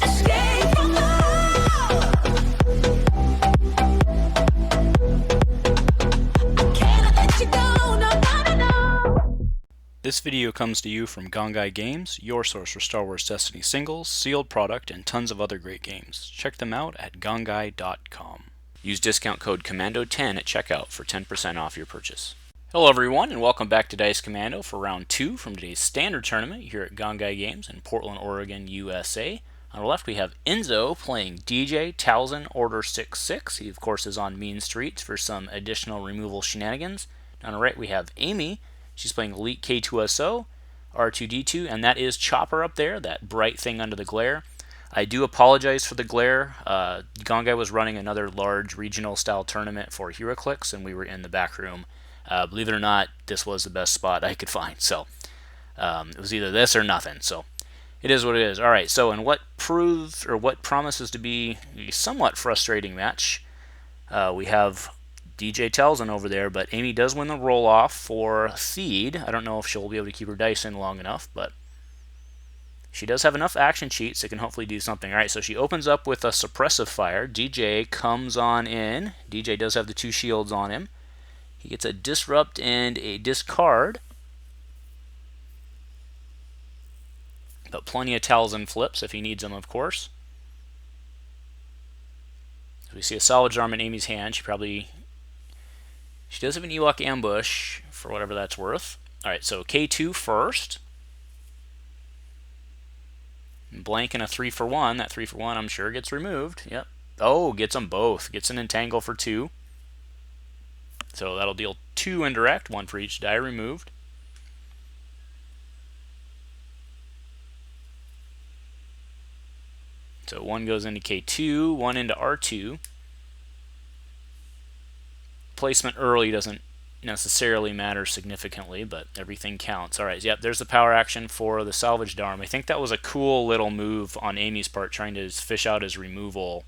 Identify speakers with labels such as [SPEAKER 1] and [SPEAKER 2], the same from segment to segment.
[SPEAKER 1] Escape from love. I cannot let you go, no, no, no, no.
[SPEAKER 2] This video comes to you from Gongaii Games, your source for Star Wars Destiny singles, sealed product, and tons of other great games. Check them out at gongaii.com. Use discount code COMMANDO10 at checkout for 10% off your purchase. Hello everyone, and welcome back to Dice Commando for round 2 from today's standard tournament here at Gongaii Games in Portland, Oregon, USA. On the left we have Enzo playing DJ Talzin Order 6-6. He of course is on Mean Streets for some additional removal shenanigans. On the right we have Amy. She's playing Elite K2SO, R2D2, and that is Chopper up there, that bright thing under the glare. I do apologize for the glare. Gongaii was running another large regional style tournament for HeroClix, and we were in the back room. Believe it or not, this was the best spot I could find. So it was either this or nothing. So it is what it is. All right. So in what promises to be a somewhat frustrating match, we have DJ Talzin over there, but Amy does win the roll off for Feed. I don't know if she'll be able to keep her dice in long enough, but she does have enough action sheets that can hopefully do something. All right. So she opens up with a suppressive fire. DJ comes on in. DJ does have the 2 shields on him. He gets a disrupt and a discard. But plenty of Talzin flips if he needs them, of course. So we see a salvage arm in Amy's hand. She does have an Ewok ambush for whatever that's worth. Alright, so K2 first. Blank and a 3-for-1. That 3-for-1 I'm sure gets removed. Yep. Oh, gets them both. Gets an entangle for 2. So that'll deal 2 indirect, 1 for each die removed. So 1 goes into K2, 1 into R2. Placement early doesn't necessarily matter significantly, but everything counts. Alright, yep, there's the power action for the salvaged arm. I think that was a cool little move on Amy's part, trying to fish out his removal.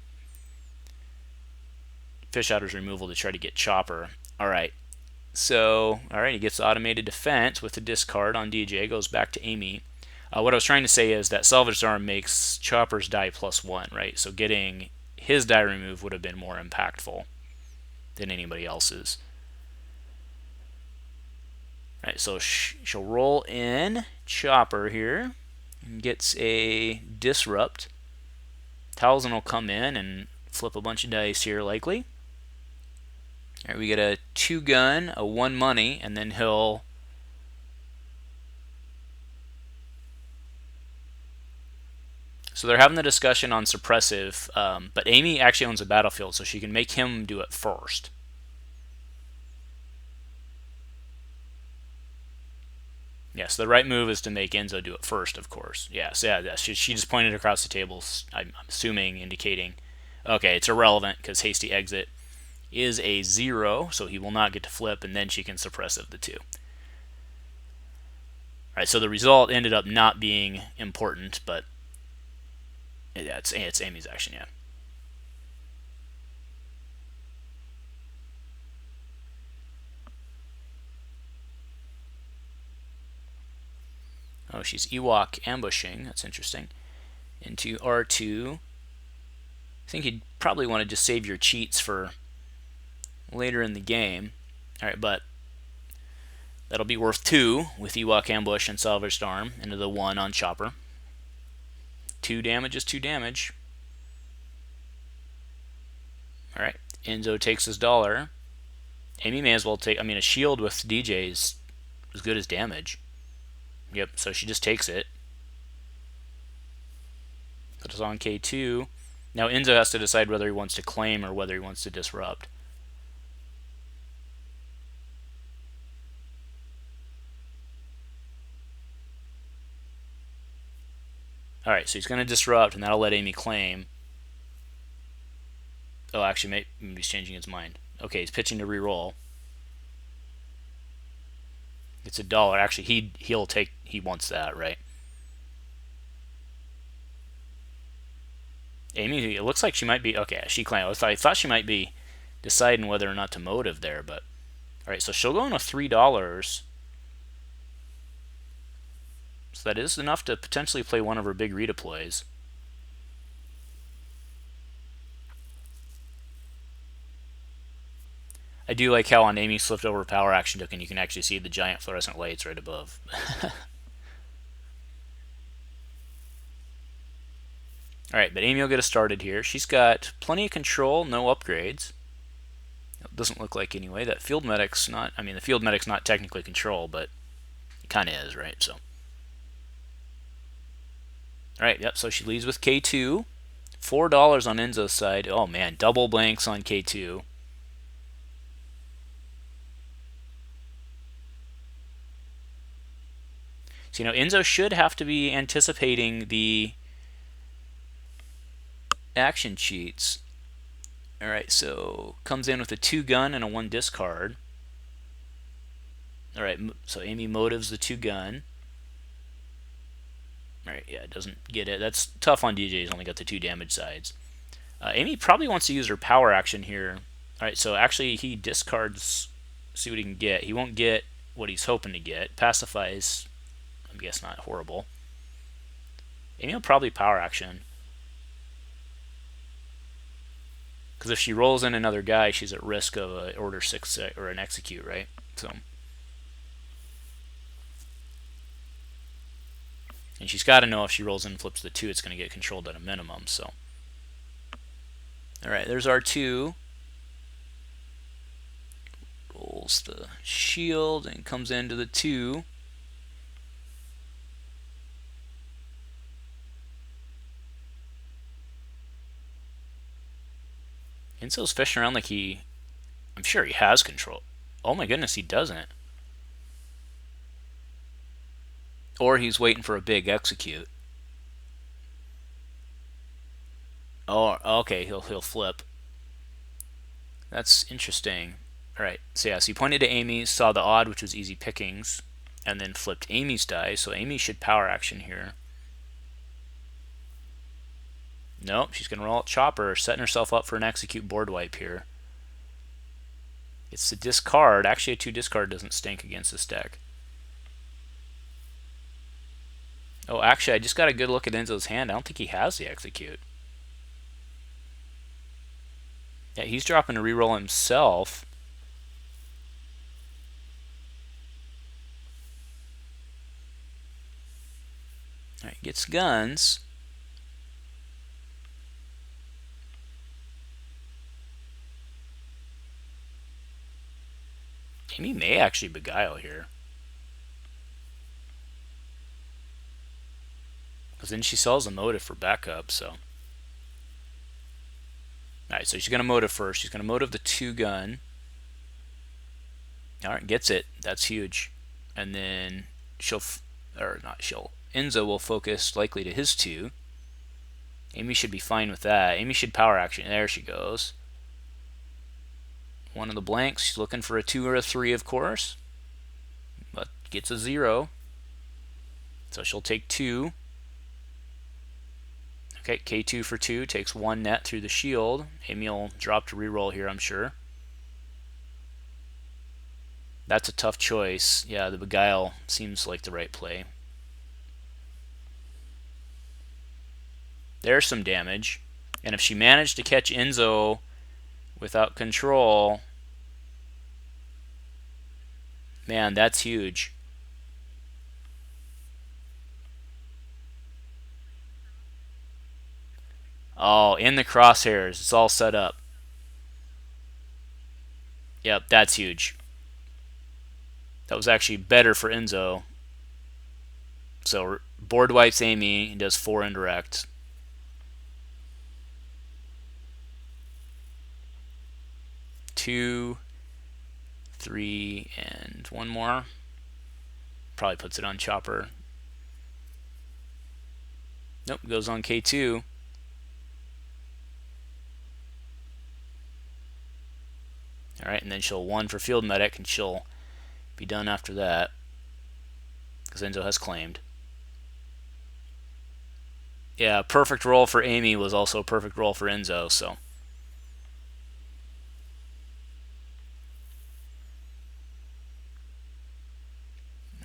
[SPEAKER 2] Fish out his removal to try to get Chopper. Alright, so, he gets the automated defense with the discard on DJ, goes back to Amy. What I was trying to say is that salvaged arm makes Chopper's die +1, right? So getting his die removed would have been more impactful than anybody else's. Alright, so she'll roll in Chopper here and gets a disrupt. Talzin will come in and flip a bunch of dice here, likely. Alright, we get a 2 gun, a 1 money, and then he'll so they're having the discussion on suppressive, but Amy actually owns a battlefield, so she can make him do it first. Yes, the right move is to make Enzo do it first, of course. Yes, yeah, she just pointed across the table, I'm assuming, indicating, okay, it's irrelevant because hasty exit is a 0, so he will not get to flip, and then she can suppressive the 2. Alright, so the result ended up not being important, but yeah, it's Amy's action, yeah. Oh, she's Ewok ambushing. That's interesting. Into R2. I think you'd probably want to just save your cheats for later in the game. Alright, but that'll be worth 2 with Ewok ambush and salvaged arm into the 1 on Chopper. 2 damage is 2 damage. Alright, Enzo takes his dollar. Amy may as well take, a shield with DJ is as good as damage. Yep, so she just takes it. Put us on K2. Now Enzo has to decide whether he wants to claim or whether he wants to disrupt. Alright, so he's going to disrupt, and that'll let Amy claim. Oh, actually, maybe he's changing his mind. Okay, he's pitching to reroll. It's $1. Actually, he wants that, right? Amy, it looks like she might be, okay, she claimed. I thought she might be deciding whether or not to motive there, but alright, so she'll go in with $3. So that is enough to potentially play one of her big redeploys. I do like how on Amy's flipped over power action token, you can actually see the giant fluorescent lights right above. Alright, but Amy will get us started here. She's got plenty of control, no upgrades. It doesn't look like anyway. That field medic's not, I mean, the field medic's not technically control, but it kind of is, right? So, alright, yep, so she leads with K2. $4 on Enzo's side. Oh man, double blanks on K2. So, Enzo should have to be anticipating the action cheats. Alright, so comes in with a 2 gun and a 1 discard. Alright, so Amy motives the 2 gun. Alright, yeah, it doesn't get it. That's tough on DJs, only got the 2 damage sides. Amy probably wants to use her power action here. Alright, so actually he discards, see what he can get. He won't get what he's hoping to get. Pacifies, I guess not horrible. Amy will probably power action. Because if she rolls in another guy, she's at risk of an order 6 or an execute, right? So, and she's got to know if she rolls in and flips the 2, it's going to get controlled at a minimum. So, all right, there's R2. Rolls the shield and comes into the 2. Enzo's fishing around like I'm sure he has control. Oh my goodness, he doesn't. Or he's waiting for a big execute. Oh, okay, he'll flip. That's interesting. All right, so yeah, so he pointed to Amy, saw the odd, which was easy pickings, and then flipped Amy's die. So Amy should power action here. Nope, she's going to roll out Chopper, setting herself up for an execute board wipe here. It's the discard. Actually, a 2 discard doesn't stink against this deck. Oh, actually, I just got a good look at Enzo's hand. I don't think he has the execute. Yeah, he's dropping to reroll himself. All right, gets guns. Amy may actually beguile here. Because then she sells a motive for backup, so. Alright, so she's going to motive first. She's going to motive the 2 gun. Alright, gets it. That's huge. And then Enzo will focus likely to his 2. Amy should be fine with that. Amy should power action. There she goes. One of the blanks. She's looking for a 2 or a 3, of course. But gets a 0. So she'll take 2. Okay, K2 for 2. Takes 1 net through the shield. Amy will drop to reroll here, I'm sure. That's a tough choice. Yeah, the beguile seems like the right play. There's some damage. And if she managed to catch Enzo without control, man, that's huge. Oh, in the crosshairs. It's all set up. Yep, that's huge. That was actually better for Enzo. So board wipes Amy and does 4 indirect. Two, 3, and 1 more. Probably puts it on Chopper. Nope, goes on K2. Alright, and then she'll 1 for Field Medic, and she'll be done after that. Because Enzo has claimed. Yeah, perfect roll for Amy was also a perfect roll for Enzo, so.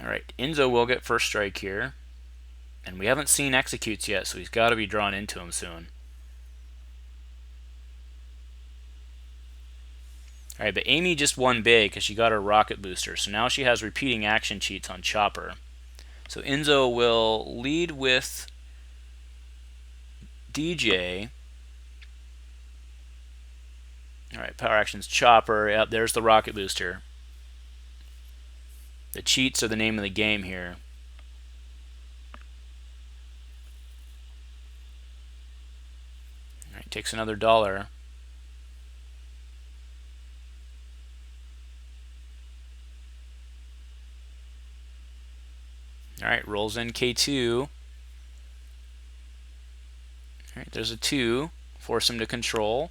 [SPEAKER 2] Alright, Enzo will get first strike here. And we haven't seen executes yet, so he's got to be drawn into him soon. Alright, but Amy just won big because she got her rocket booster. So now she has repeating action cheats on Chopper. So Enzo will lead with DJ. Alright, power actions Chopper. Yep, there's the rocket booster. The cheats are the name of the game here. Alright, takes another $1. Alright, rolls in K2. Alright, there's a 2. Force him to control.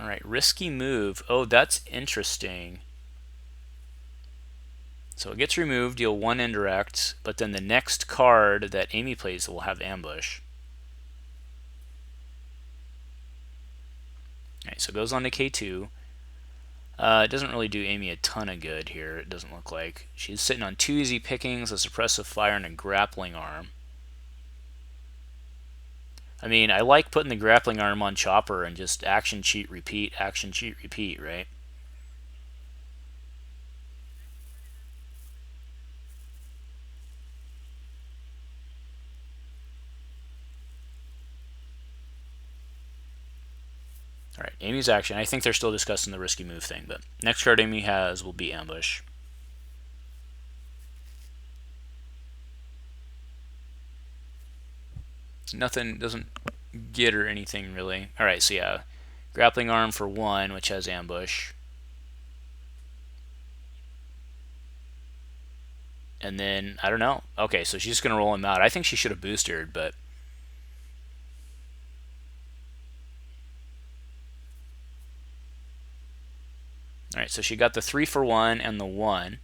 [SPEAKER 2] Alright, risky move. Oh, that's interesting. So it gets removed, deal 1 indirect, but then the next card that Amy plays will have ambush. Alright, so it goes on to K2. It doesn't really do Amy a ton of good here, it doesn't look like. She's sitting on 2 easy pickings, a suppressive fire, and a grappling arm. I mean, I like putting the grappling arm on Chopper and just action cheat, repeat, right? Alright, Amy's action. I think they're still discussing the risky move thing, but next card Amy has will be ambush. Nothing, doesn't get her anything really. Alright, so yeah, grappling arm for 1, which has ambush. And then, I don't know. Okay, so she's just going to roll him out. I think she should have boosted, but... Alright, so she got the 3 for 1 and the 1.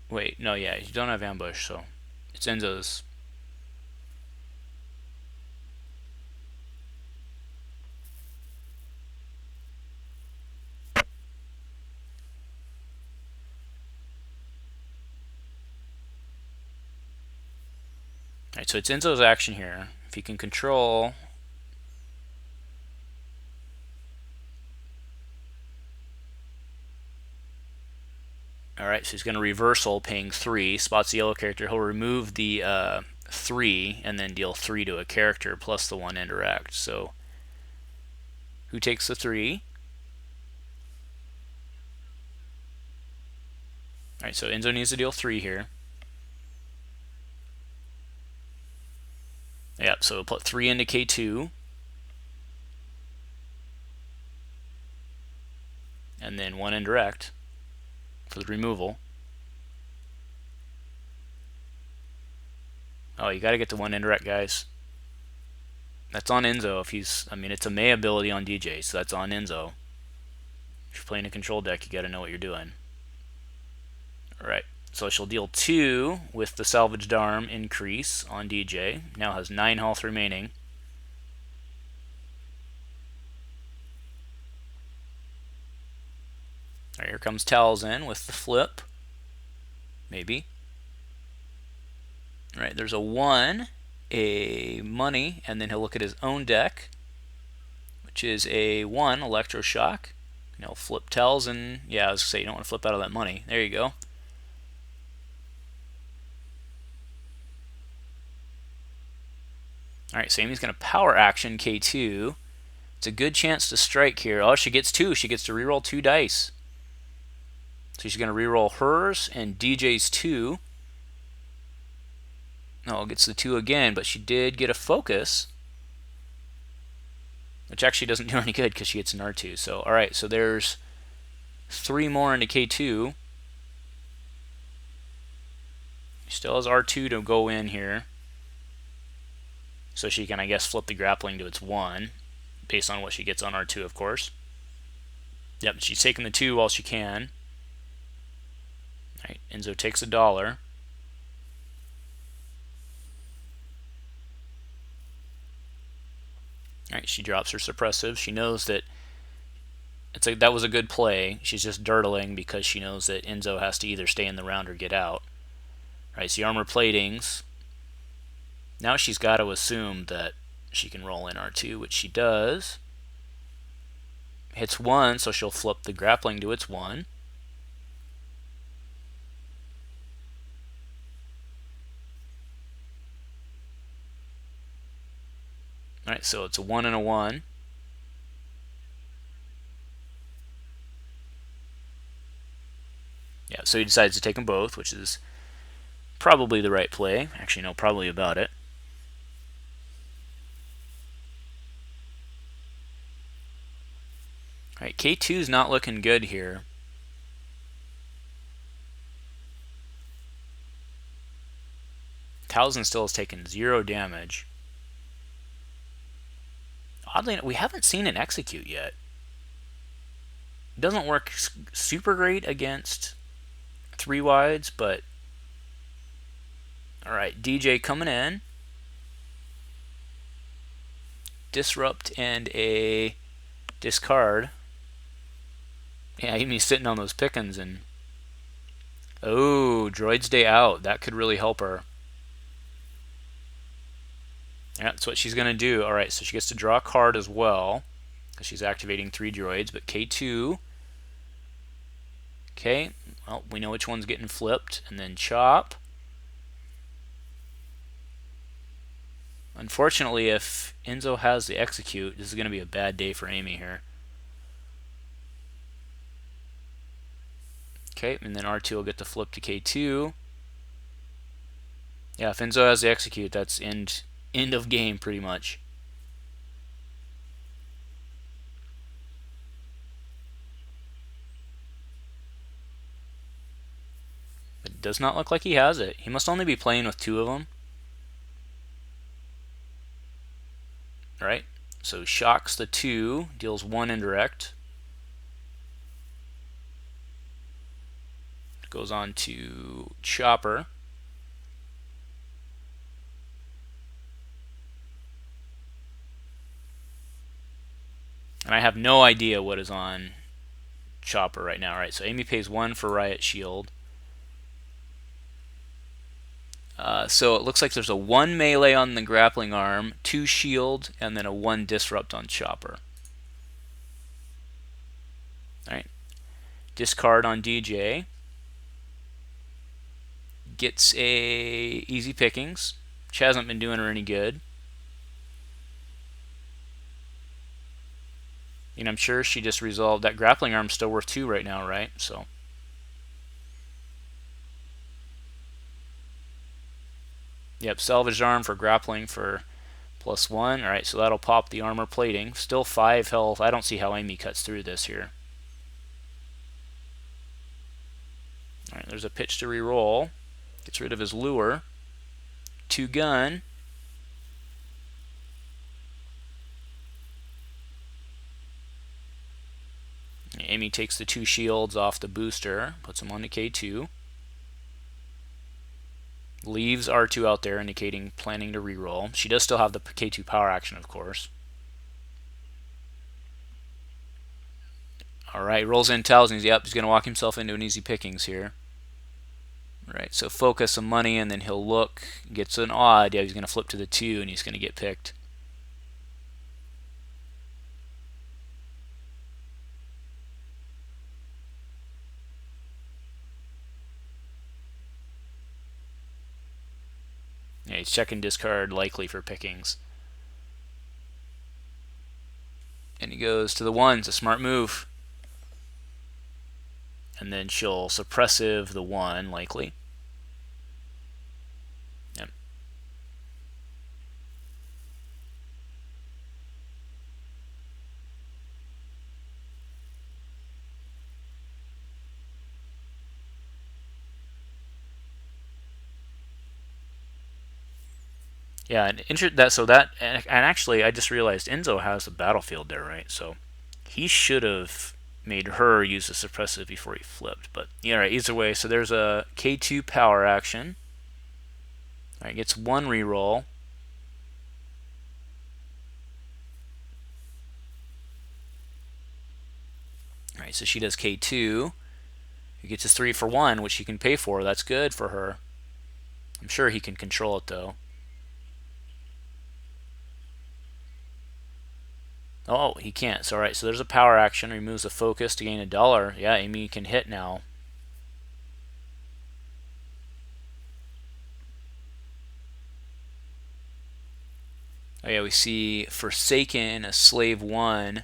[SPEAKER 2] Wait, no, yeah, you don't have ambush, so it's Enzo's. Alright, so it's Enzo's action here. If he can control... Alright, so he's going to reversal, paying 3. Spots the yellow character. He'll remove the 3 and then deal 3 to a character plus the 1 indirect. So, who takes the 3? Alright, so Enzo needs to deal 3 here. Yep, so we'll put 3 into K2. And then 1 indirect for the removal. Oh, you got to get the 1 indirect, guys. That's on Enzo. If he's, I mean, it's a May ability on DJ, so that's on Enzo. If you're playing a control deck, you got to know what you're doing. Alright, so she'll deal 2 with the salvaged arm increase on DJ. Now has 9 health remaining. Alright, here comes Talzin with the flip. Maybe. Alright, there's a 1, a money, and then he'll look at his own deck, which is a 1, electroshock. And he'll flip Talzin. Yeah, I was going to say, you don't want to flip out of that money. There you go. Alright, so Amy's going to power action K2. It's a good chance to strike here. Oh, she gets 2. She gets to reroll 2 dice. So she's going to reroll hers and DJ's 2. No, gets the 2 again, but she did get a focus, which actually doesn't do any good because she gets an R2. So, alright, so there's 3 more into K2. She still has R2 to go in here. So she can, I guess, flip the grappling to its 1, based on what she gets on R2, of course. Yep, she's taking the 2 while she can. Alright, Enzo takes $1. Alright, she drops her suppressive. She knows that that was a good play. She's just dirtling because she knows that Enzo has to either stay in the round or get out. Alright, so the armor platings. Now she's got to assume that she can roll in R2, which she does. Hits 1, so she'll flip the grappling to its 1. Alright, so it's a 1 and a 1. Yeah, so he decides to take them both, which is probably the right play. Actually, no, probably about it. Alright, K2's not looking good here. Talzin still has taken 0 damage. Oddly enough, we haven't seen an execute yet. It doesn't work super great against 3 wides, but alright, DJ coming in. Disrupt and a discard. Yeah, Amy's sitting on those pickings and oh, droid's day out. That could really help her. Yeah, that's what she's going to do. Alright, so she gets to draw a card as well because she's activating 3 droids, but K2. Okay, well, we know which one's getting flipped, and then chop. Unfortunately, if Enzo has the execute, this is going to be a bad day for Amy here. Okay, and then R2 will get the flip to K2. Yeah, if Enzo has the execute, that's end of game pretty much. But it does not look like he has it. He must only be playing with 2 of them. Right? So shocks the 2, deals 1 indirect. Goes on to chopper. And I have no idea what is on chopper right now. Right, so Amy pays 1 for riot shield. So it looks like there's a 1 melee on the grappling arm, 2 shield, and then a 1 disrupt on chopper. Alright. Discard on DJ. Gets a easy pickings, which hasn't been doing her any good. And I'm sure she just resolved that grappling arm's still worth 2 right now, right? So yep, salvaged arm for grappling for +1. Alright, so that'll pop the armor plating. Still 5 health. I don't see how Amy cuts through this here. Alright, there's a pitch to reroll. Gets rid of his lure. 2 gun. Amy takes the 2 shields off the booster, puts them on the K2. Leaves R2 out there, indicating planning to reroll. She does still have the K2 power action, of course. Alright, rolls in Talzin. Yep, he's going to walk himself into an easy pickings here. Right, so focus some money, and then he'll look, gets an odd. Yeah, he's going to flip to the 2, and he's going to get picked. Yeah, he's checking discard likely for pickings. And he goes to the 1. It's a smart move. And then she'll suppressive the 1 likely. Yep. Yeah, and actually I just realized Enzo has the battlefield there, right? So he should have made her use the suppressive before he flipped. But yeah, right, either way, so there's a K2 power action. Alright, gets 1 reroll. Alright, so she does K2. He gets his 3 for 1, which he can pay for. That's good for her. I'm sure he can control it, though. Oh, he can't. So, alright, so there's a power action. Removes the focus to gain $1. Yeah, Amy can hit now. Oh yeah, we see Forsaken, a Slave 1.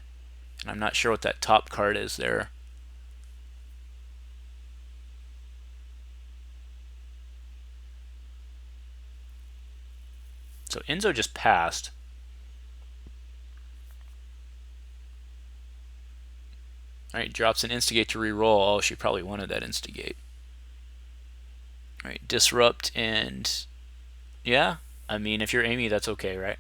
[SPEAKER 2] And I'm not sure what that top card is there. So Enzo just passed. Alright, drops an Instigate to reroll. Oh, she probably wanted that Instigate. Alright, Disrupt and... yeah, I mean, if you're Amy, that's okay, right?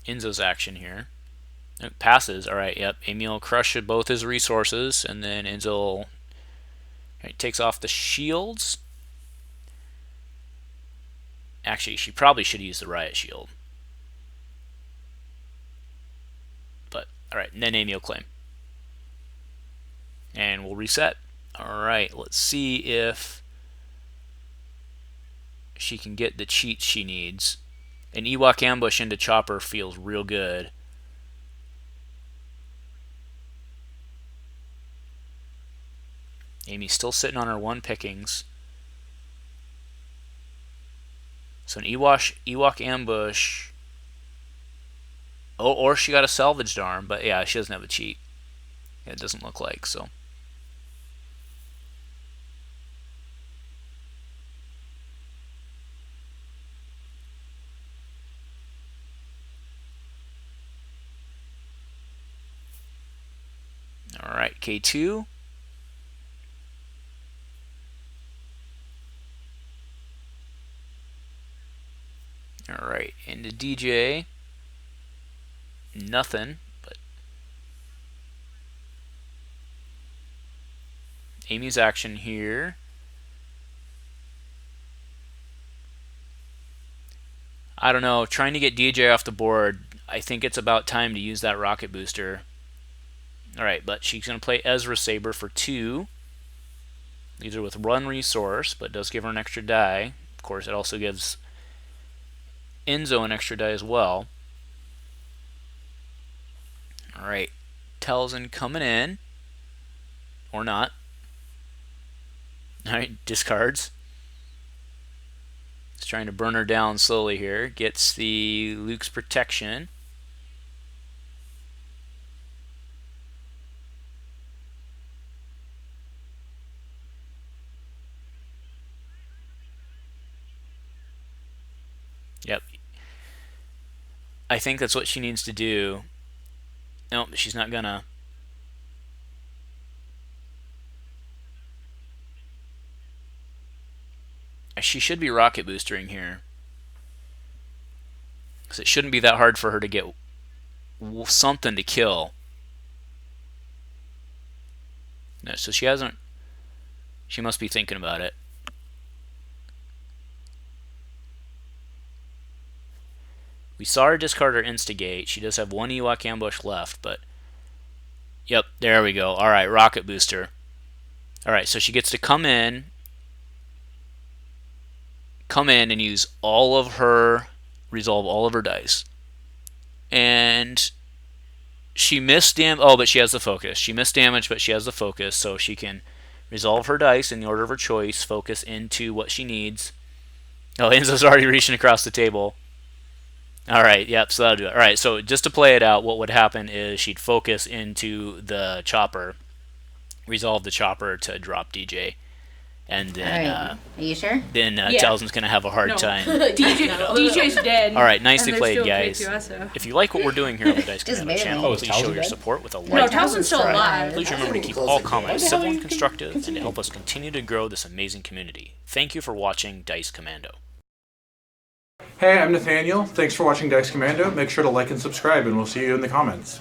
[SPEAKER 2] Enzo's action here. It passes. Alright, yep. Amy will crush both his resources, and then Enzo takes off the shields. Actually, she probably should use the Riot Shield. But, alright, and then Amy will claim. And we'll reset. Alright, let's see if she can get the cheats she needs. An Ewok ambush into Chopper feels real good. Amy's still sitting on her 1 pickings. So an Ewok ambush. Oh, or she got a salvaged arm, but yeah, she doesn't have a cheat. Yeah, it doesn't look like, so. Alright, K2. Alright, into DJ. Nothing, but Amy's action here. I don't know, trying to get DJ off the board. I think it's about time to use that rocket booster. Alright, but she's going to play Ezra Saber for 2. Leaves her with 1 resource, but does give her an extra die. Of course, it also gives Enzo an extra die as well. Alright, Talzin coming in. Or not. Alright, discards. He's trying to burn her down slowly here. Gets the Luke's protection. Yep. I think that's what she needs to do. Nope, she's not gonna. She should be rocket boostering here. Because it shouldn't be that hard for her to get something to kill. No, so she hasn't. She must be thinking about it. We saw her discard her Instigate. She does have 1 Ewok ambush left, but... yep, there we go. Alright, rocket booster. Alright, so she gets to come in and use all of her... resolve all of her dice. And... she missed damage. Oh, but she has the focus. She missed damage, but she has the focus, so she can resolve her dice in the order of her choice, focus into what she needs. Oh, Enzo's already reaching across the table. Alright, yep, so that'll do it. Alright, so just to play it out, what would happen is she'd focus into the chopper, resolve the chopper to drop DJ, and then
[SPEAKER 3] Are you sure?
[SPEAKER 2] then
[SPEAKER 4] Yeah.
[SPEAKER 2] Talzin's going to have a hard time.
[SPEAKER 4] DJ's dead.
[SPEAKER 2] Alright, nicely
[SPEAKER 4] And there's
[SPEAKER 2] played,
[SPEAKER 4] still
[SPEAKER 2] guys.
[SPEAKER 4] K2 also.
[SPEAKER 2] If you like what we're doing here on the Dice
[SPEAKER 3] Just
[SPEAKER 2] Commando
[SPEAKER 3] barely.
[SPEAKER 2] channel,
[SPEAKER 5] Oh, is
[SPEAKER 2] please show
[SPEAKER 5] Talzin
[SPEAKER 2] your
[SPEAKER 5] dead?
[SPEAKER 2] support with a
[SPEAKER 4] No,
[SPEAKER 2] like.
[SPEAKER 4] Talzin's still alive.
[SPEAKER 2] Please remember to keep all comments
[SPEAKER 5] Why the hell
[SPEAKER 2] civil
[SPEAKER 5] are
[SPEAKER 2] and
[SPEAKER 5] you
[SPEAKER 2] constructive and to
[SPEAKER 5] continuing?
[SPEAKER 2] help us continue to grow this amazing community. Thank you for watching Dice Commando.
[SPEAKER 6] Hey, I'm Nathaniel. Thanks for watching Dice Commando. Make sure to like and subscribe, and we'll see you in the comments.